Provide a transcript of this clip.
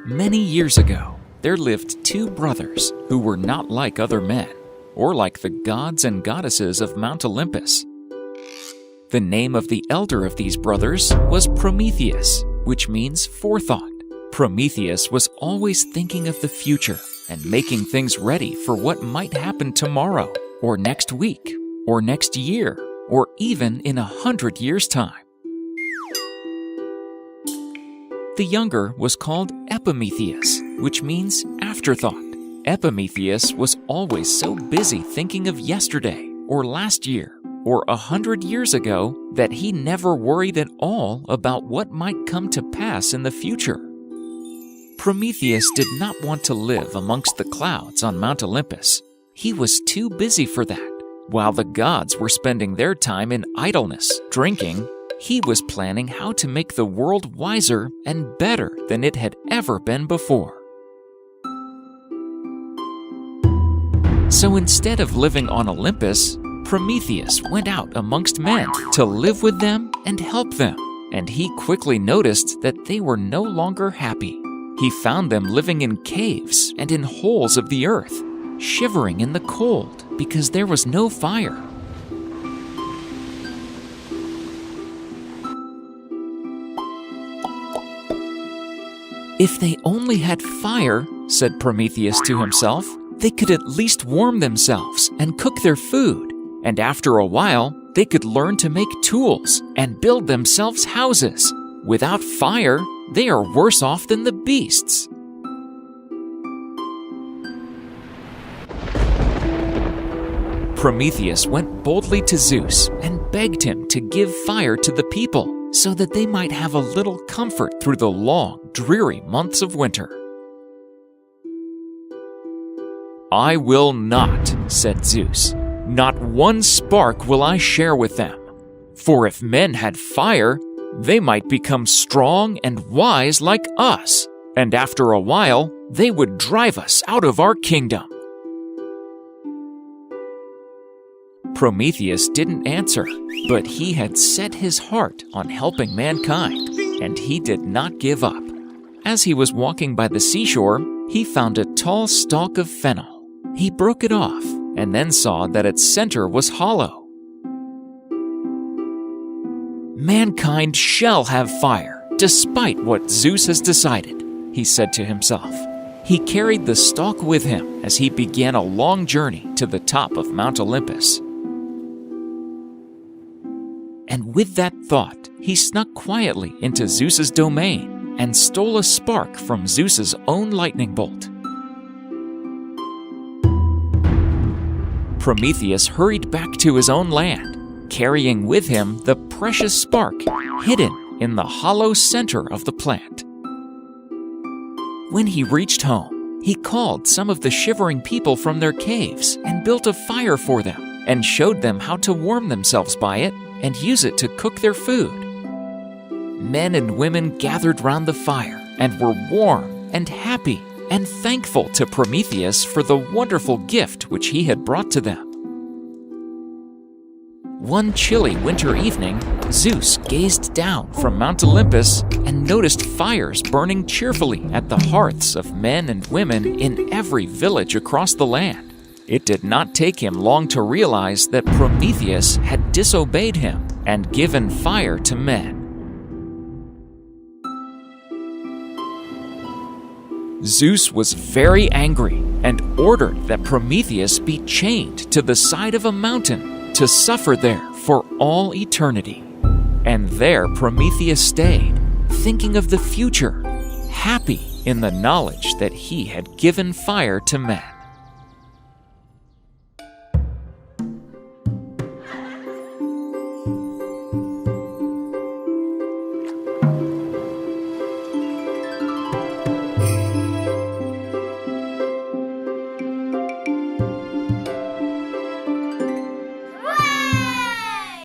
Many years ago, there lived two brothers who were not like other men, or like the gods and goddesses of Mount Olympus. The name of the elder of these brothers was Prometheus, which means forethought. Prometheus was always thinking of the future and making things ready for what might happen tomorrow, or next week, or next year, or even in 100 years' time. The younger was called Prometheus, which means afterthought. Prometheus was always so busy thinking of yesterday, or last year, or 100 years ago that he never worried at all about what might come to pass in the future. Prometheus did not want to live amongst the clouds on Mount Olympus. He was too busy for that. While the gods were spending their time in idleness, drinking, he was planning how to make the world wiser and better than it had ever been before. So instead of living on Olympus, Prometheus went out amongst men to live with them and help them, and he quickly noticed that they were no longer happy. He found them living in caves and in holes of the earth, shivering in the cold because there was no fire. If they only had fire, said Prometheus to himself, they could at least warm themselves and cook their food, and after a while, they could learn to make tools and build themselves houses. Without fire, they are worse off than the beasts. Prometheus went boldly to Zeus and begged him to give fire to the people so that they might have a little comfort through the long, dreary months of winter. "I will not," said Zeus. "Not one spark will I share with them. For if men had fire, they might become strong and wise like us, and after a while, they would drive us out of our kingdom." Prometheus didn't answer, but he had set his heart on helping mankind, and he did not give up. As he was walking by the seashore, he found a tall stalk of fennel. He broke it off, and then saw that its center was hollow. "Mankind shall have fire, despite what Zeus has decided," he said to himself. He carried the stalk with him as he began a long journey to the top of Mount Olympus. And with that thought, he snuck quietly into Zeus's domain and stole a spark from Zeus's own lightning bolt. Prometheus hurried back to his own land, carrying with him the precious spark hidden in the hollow center of the plant. When he reached home, he called some of the shivering people from their caves and built a fire for them and showed them how to warm themselves by it and use it to cook their food. Men and women gathered round the fire and were warm and happy and thankful to Prometheus for the wonderful gift which he had brought to them. One chilly winter evening, Zeus gazed down from Mount Olympus and noticed fires burning cheerfully at the hearths of men and women in every village across the land. It did not take him long to realize that Prometheus had disobeyed him and given fire to men. Zeus was very angry and ordered that Prometheus be chained to the side of a mountain to suffer there for all eternity. And there Prometheus stayed, thinking of the future, happy in the knowledge that he had given fire to men.